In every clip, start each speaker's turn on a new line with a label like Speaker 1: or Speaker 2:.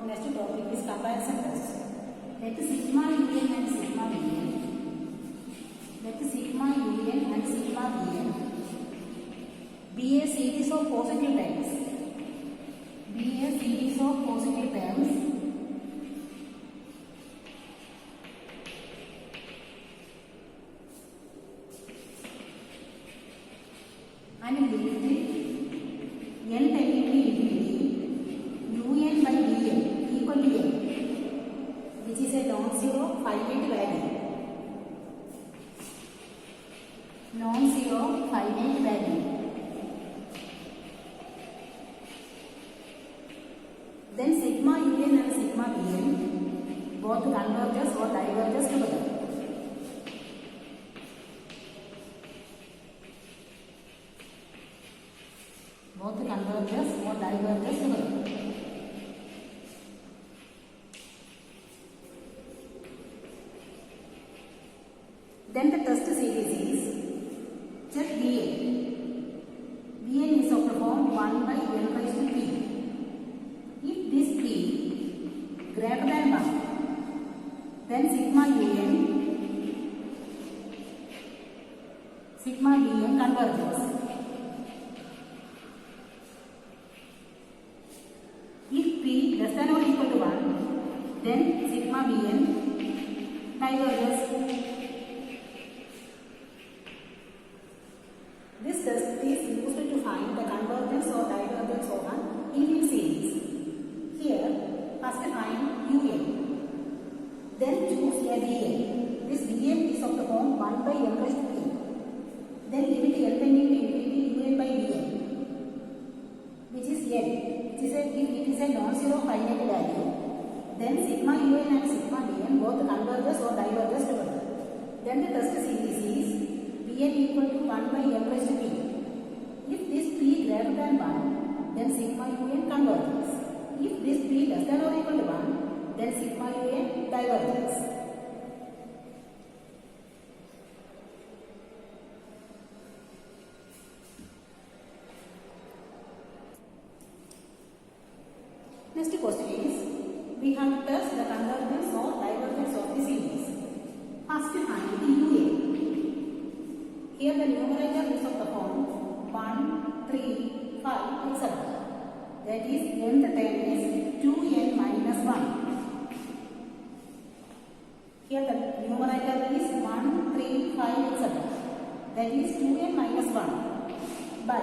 Speaker 1: next topic is comparison test. Let sigma un and sigma bn. Let sigma un and sigma bn be a series of positive terms. Be a series of positive terms and limit n tending to infinity un by dn equal to n, which is a non-zero finite value. Non-zero finite value. Then sigma un and sigma bn both converges or diverges together. Both converges or diverges together. Then the test series is check Bn. Bn is of the form 1 by n raised to p. If this p greater than 1, then sigma bn converges. If p less than or equal to 1, then sigma bn diverges. This test is used to find the convergence or divergence of an infinite series. Here, first find un, then choose a bn. This bn is of the form 1 by n raised to p. Then limit n tending to infinity un by bn, which is n. If it is a non-zero finite value, then sigma un and sigma bn both converges or diverges together. Then the test series is bn equal to 1 by n raised to p. If this p greater than 1, then sigma un converges. If this p less than or equal to 1, then sigma un diverges. Next question is, we have to test the convergence or divergence of the series. First find the un. Here the numerator is of the form 1, 3, 5, etc. That is, nth term is 2n minus 1. Here the numerator is 1, 3, 5, etc. That is 2n minus 1. By,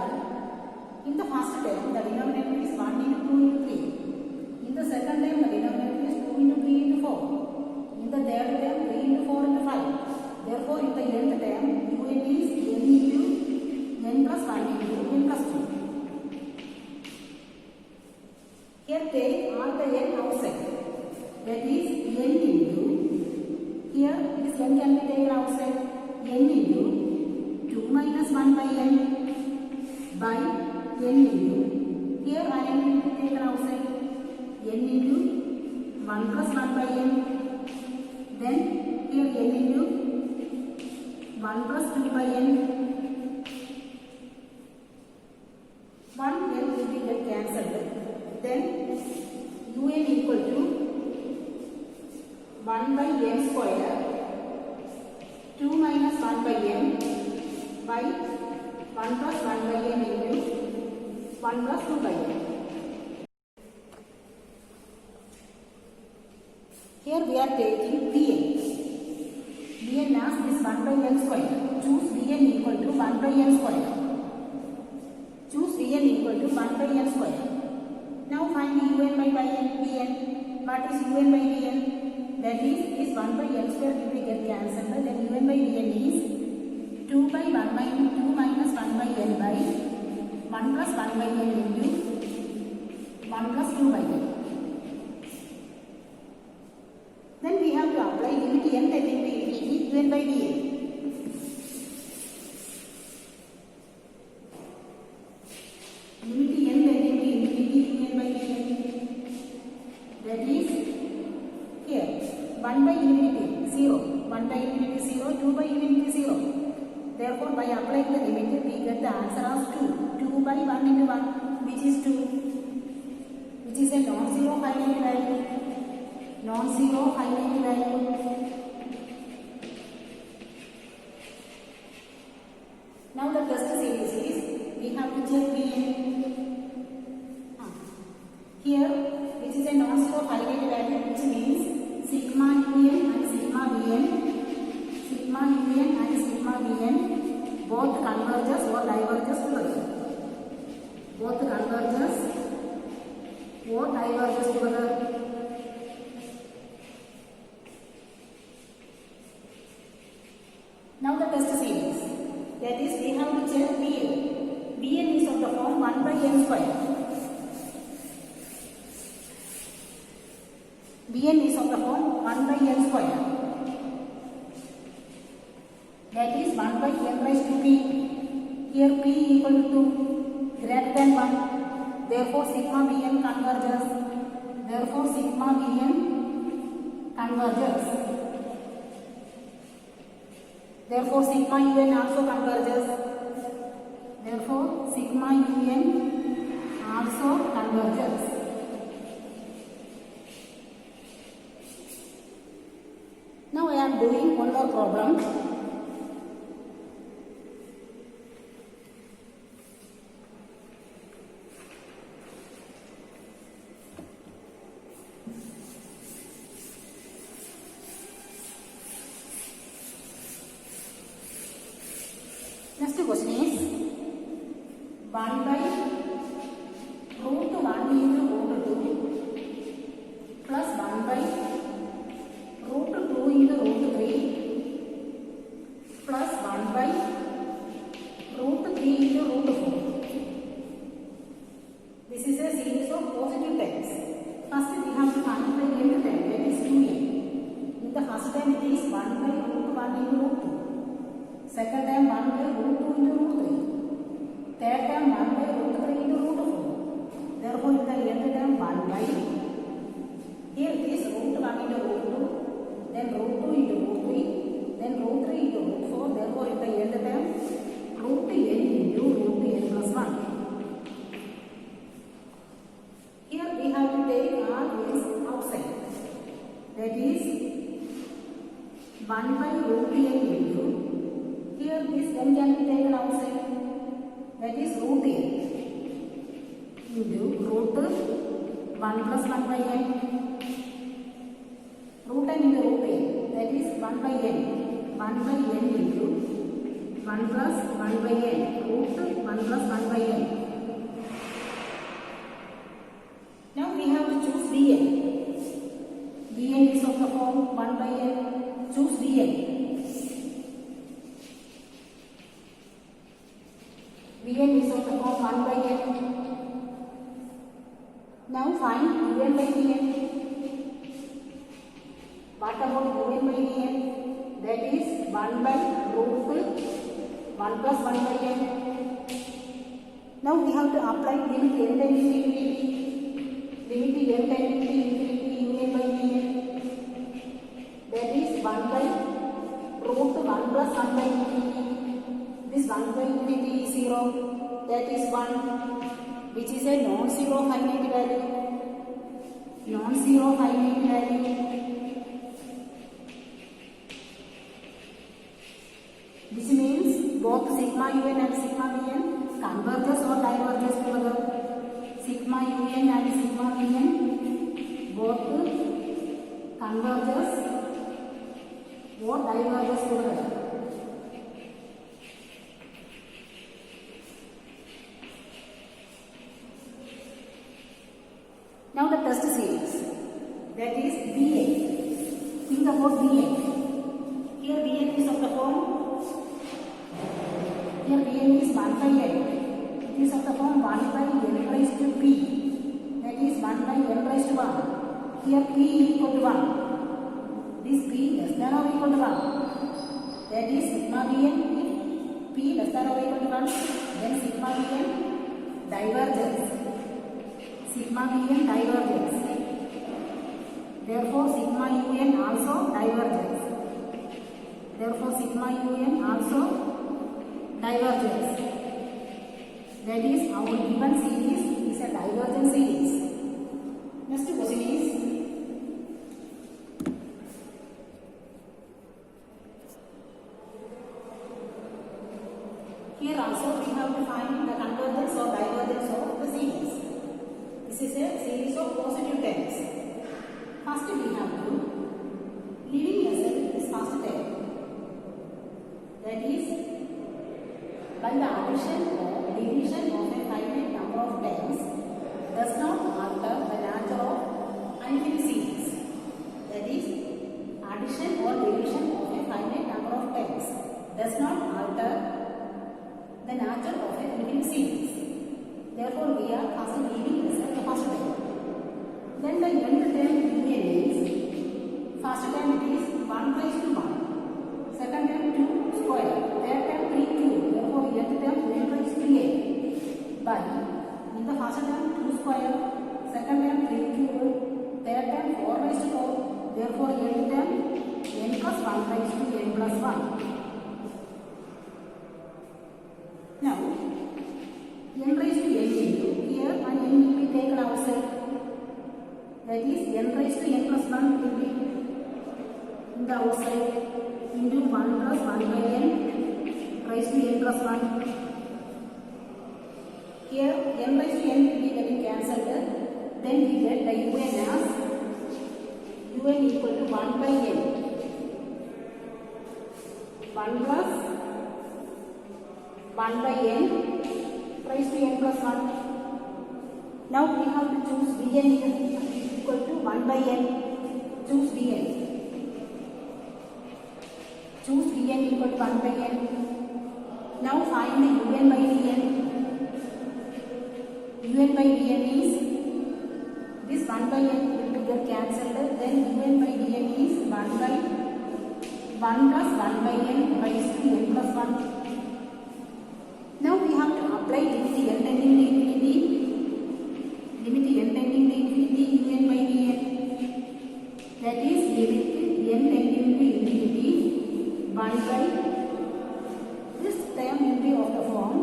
Speaker 1: in the first term, the denominator is 1 into 2 into 3. In the second term, the denominator is 2 into 3 into 4. In the third term, 3 into 4 into 5. Therefore, in the nth term, un is n into n plus 1 into n plus 2. Here take all the n outside. That is n into, here this n can be taken outside, n into 2 minus 1 by n by n into, here I am going to be taken outside, n into 1 plus 1 by n, then here n into 1 plus 2 by n. 1 n will be get cancelled. Then un equal to 1 by n square 2 minus 1 by n by 1 plus 1 by n into 1 plus 2 by n. Here we are taking bn. Bn as this 1 by n square. Choose bn equal to 1 by n square. Choose bn equal to 1 by n square. Now find the un by bn. What is un by bn? That is, this 1 by n square will be get cancelled. Then un by bn is 2 by 1 by 2 minus 1 by n by 1 plus 1 by n into 1 plus 2 by n. Then we have to apply limit n tending to infinity un by dn. Limit n tending to infinity un by dn. That is, here 1 by infinity 0, 1 by infinity 0, 2 by infinity 0. Therefore, by applying the limit, we get the answer as 2. 2 by 1 into 1, which is 2. Which is a non-zero finite value. Non-zero finite value. Now the test series is we have to check Vn. Here which is a non-zero finite value, which means sigma un and sigma Vn. Sigma un and sigma Vn both converges or diverges together. Both converges or diverges together. Now the test series. That is, we have to check Vn. Vn is of the form 1 by n square. Vn is of the form 1 by n square. That is 1 by n raised to p. Here p equal to greater than 1. Therefore sigma Vn converges. Therefore sigma Vn converges. Therefore sigma un also converges. Therefore sigma un also converges. Now I am doing one more problem. Next question is 1 by root 1 into root 2 plus 1 by root 2 into root 3 plus 1 by root 3 into root 4. This is a series of positive terms. First we have to find the nth term, that is 2a. In the first term it is 1 by root 1 into root 2. Second term 1 by root 2 into root 3. Third term 1 by root 3 into root 4. Therefore in the nth term 1 by, here it is root 1 into root 2, then root 2 into root 3, then root 3 into root 4. Therefore in the nth term root n into root n plus 1. Here we have to take our n's outside. That is 1 by root n into, here this n can be taken outside. That is root n into root 1 plus 1 by n. Root n into root n, that is 1 by n. 1 by n into 1 plus 1 by n. Root 1 plus 1 by n. Now we have to choose Vn. Vn is of the form 1 by n. Choose Vn. Vn is of the form 1 by n. Now find un by Vn. What about un by Vn? That is 1 by root 1 plus 1 by n. Now we have to apply limit n tends to infinity. Limit n tends to infinity un by Vn. That is 1 by root 1 plus 1 by infinity. This 1 by infinity is 0. That is 1, which is a non-zero finite value. Non-zero finite value. Which means both sigma un and sigma vn converges or diverges together. Sigma un and sigma vn both converges or diverges together. Now the test series, that is Vn. Think about Vn. Here Vn is of the form, here Vn is 1 by n. It is of the form 1 by n raised to p. That is 1 by n raised to 1. Here p equal to 1. This p less than or equal to 1. That is sigma Vn. If p less than or equal to 1, then sigma Vn diverges. Sigma Vn diverges. Therefore sigma un also diverges. Therefore sigma un also diverges. That is, our given series is a divergent series. Next question is, here also we have to find the convergence or divergence of the series. This is a series of positive terms. First we have to leaving aside this first term, that is by the addition or division of a finite number of terms does not alter the nature of infinite series. That is, addition or division of a finite number of terms does not alter the nature of an infinite series. Therefore, we are also leaving aside the first term. Then the nth term union is, first term it is 1 raised to 1, second term 2 square, third term 3 cube. Therefore, nth term n raised to n. By in the first term 2 square, second term 3 cube, third term 4 raised to 4. Therefore, nth term n plus 1 raised to n plus 1. Now, n raised to n into here and n will be taken outside. That is n raised to n plus 1 will be in the outside into 1 plus 1 by n raised to n plus 1. Here n raised to n will be getting cancelled. Then we get the un as un equal to 1 by n. 1 plus 1 by n raised to n plus 1. Now we have to choose Vn equal to 1 by n. Choose Vn. Choose Vn equal to 1 by n. Now find the un by Vn. Un by Vn is, this 1 by n will get cancelled. Then un by Vn is 1 by 1 plus 1 by n raised to n plus 1. Now we have to apply limit n tending to infinity. Limit n tending to infinity un by Vn. That is limit n tending to infinity 1 by, this term will be of the form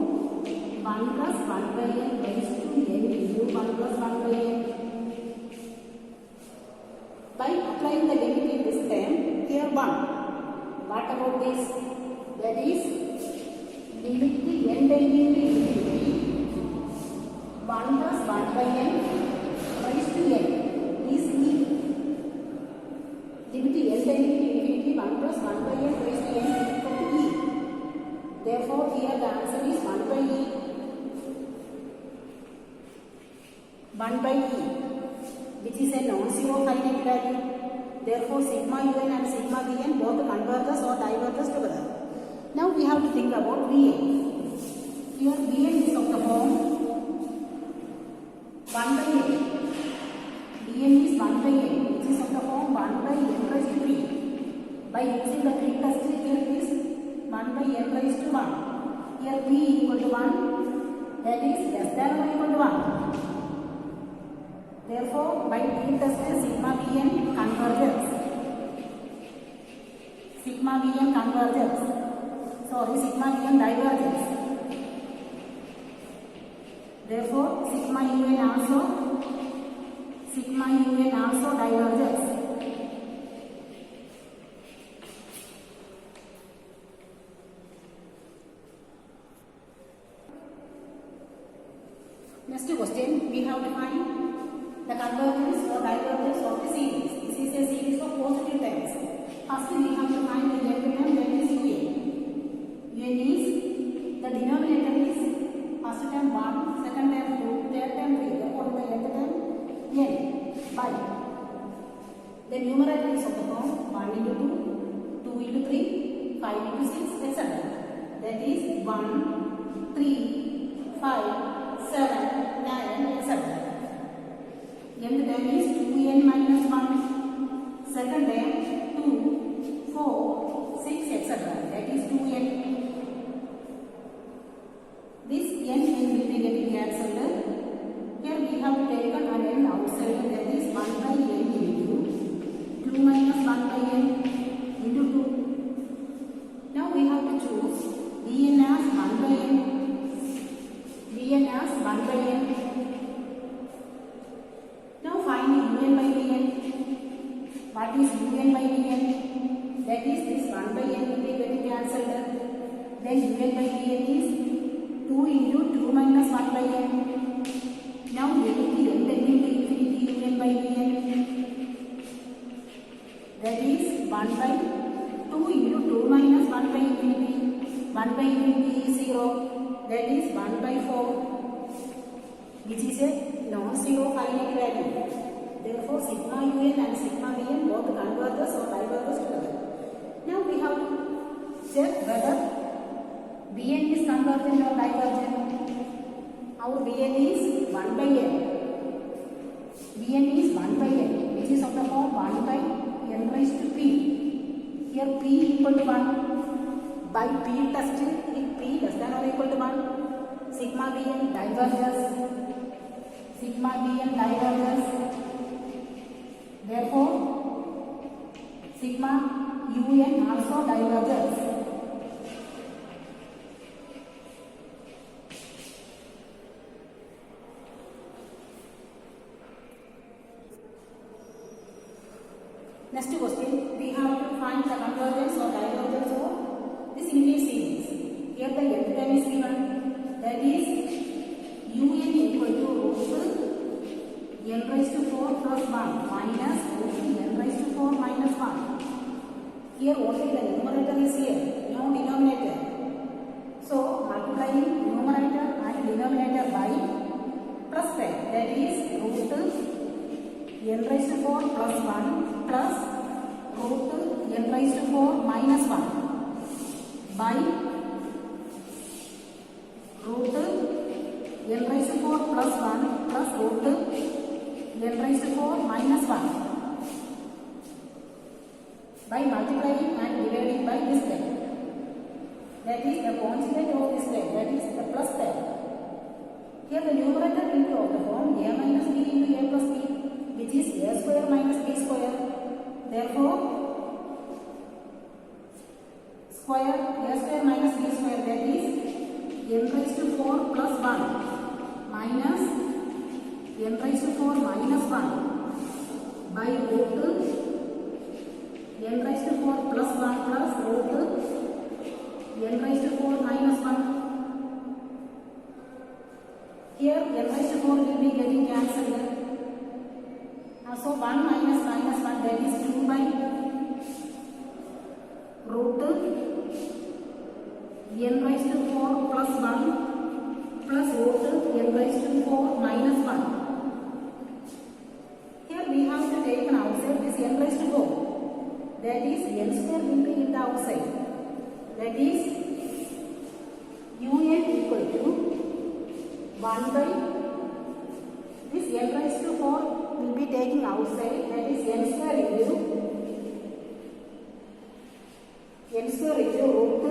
Speaker 1: 1 plus 1 by n raised to n into 1 plus 1 by n. By applying the limit in this term, here 1. What about this? That is limit n tending to infinity 1 plus 1 by n raised to n is e. Limit n tending to infinity 1 plus 1 by n raised to n is equal to e. Therefore, here the answer is 1 by e. 1 by e, which is a non-zero finite value. Therefore, sigma un and sigma vn both converges or diverges together. Now we have to think about Vn. Here Vn is of the form 1 by n. Vn is 1 by n, which is of the form 1 by n raised to 3. By using the Greek test, here it is 1 by n raised to 1. Here p equal to 1, that is less than or equal to 1. Therefore, by Greek test, sigma Vn converges. Sigma Vn converges. Sorry, sigma Vn diverges. Therefore, sigma un also diverges. Next question, we have to find the convergence or divergence of the series. This is a series of positive terms. First, we have to find the nth term, that is un. Un is, the denominator is first term 1, second term 2, third term 3. Therefore, the nth term n by. The numerator is of the form 1 into 2, 2 into 3, 5 into 6, etc. That is 1, 3, 5, 7, 9, etc. Nth term is 2n minus 1. Second term 2, 4, 6, etc. That is 2n. This n will be getting cancelled. Here we have taken an n outside, that is 1 by n into 2 minus 1 by n into 2. Now we have to choose Vn as 1 by n. Vn as 1 by n. Now finding what is un by vn? That is this 1 by n will be getting cancelled. Then un by vn is 2 into 2 minus 1 by n. Now limit n tending to infinity un by vn. That is 1 by 2 into 2 minus 1 by infinity. 1 by infinity is 0. That is 1 by 4, which is a non-zero finite value. Therefore, sigma un and sigma vn both converges or diverges together. Now we have to check whether vn is convergent or divergent. Our vn is 1 by n. vn is 1 by n, which is of the form 1 by n raised to p. Here p equal to 1. By p test, if p less than or equal to 1, sigma vn diverges. Sigma vn diverges. Therefore, sigma un also diverges. Next question, we have to find the convergence or divergence of this infinite series. Here the nth term is given, that is un equal to root n raised to 4 plus 1 minus root n raised to 4 minus 1. Here only the numerator is here, no denominator. So multiplying numerator and denominator by plus 10, that is root n raised to 4 plus 1 plus root n raised to 4 minus 1 by root n raised to 4 plus 1 plus root n raised to 4 minus 1 by multiplying and dividing by this term. That is the conjugate of this term, that is the plus term. Here the numerator will be of the form a minus b into a plus b, which is a square minus b square. Therefore, square a square minus b square, that is n raised to 4 plus 1 minus n raised to 4 minus 1 by root n raised to 4 plus 1 plus root n raised to 4 minus 1. Here n raised to 4 will be getting cancelled. So 1 minus minus 1, that is 2 by root n raised to 4 plus 1 plus root n raised to 4 minus 1. Here we have to take an outside this n raised to 4. That is n square will be in the outside. That is un equal to 1 by this n raised to 4 will be taking outside, that is n square into root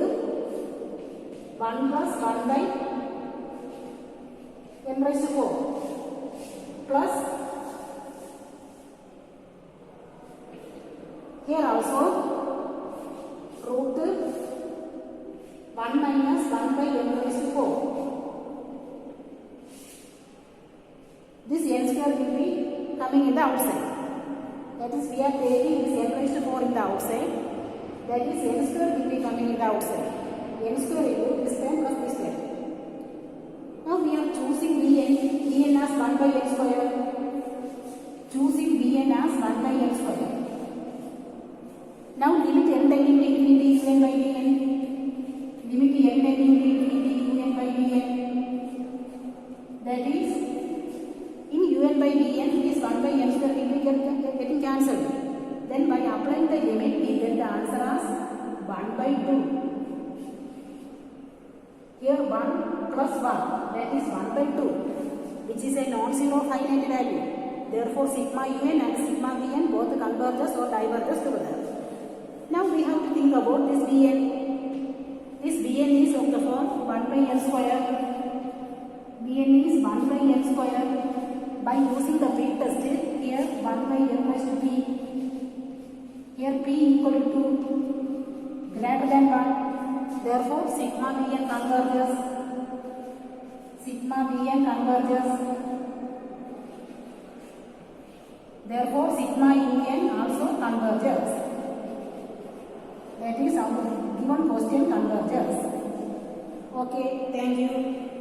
Speaker 1: 1 plus 1 by n raised to 4 plus here also root 1 minus 1 by n raised to 4. This n square will be coming in the outside. That is, we are taking this n raised to 4 in the outside. That is, n square will be coming in the outside. N square into this term plus this term. Now we are choosing Vn as 1 by n square. Choosing Vn as 1 by n square. Now limit n tending to infinity un by Vn. Limit n tending to infinity un by Vn. That is, in un by Vn, this 1 by n square will be getting cancelled. Then by applying the limit, we get the answer as 1 by 2. Here 1 plus 1, that is 1 by 2, which is a non-zero finite value. Therefore, sigma un and sigma vn both converges or diverges together. Now we have to think about this vn. This vn is of the form 1 by n square. Vn is 1 by n square. By using the P test, here 1 by n raised to p. Here p equal to greater than 1. Therefore, sigma vn converges. Sigma vn converges. Therefore, sigma UN also converges. That is our given question converges. Okay, thank you.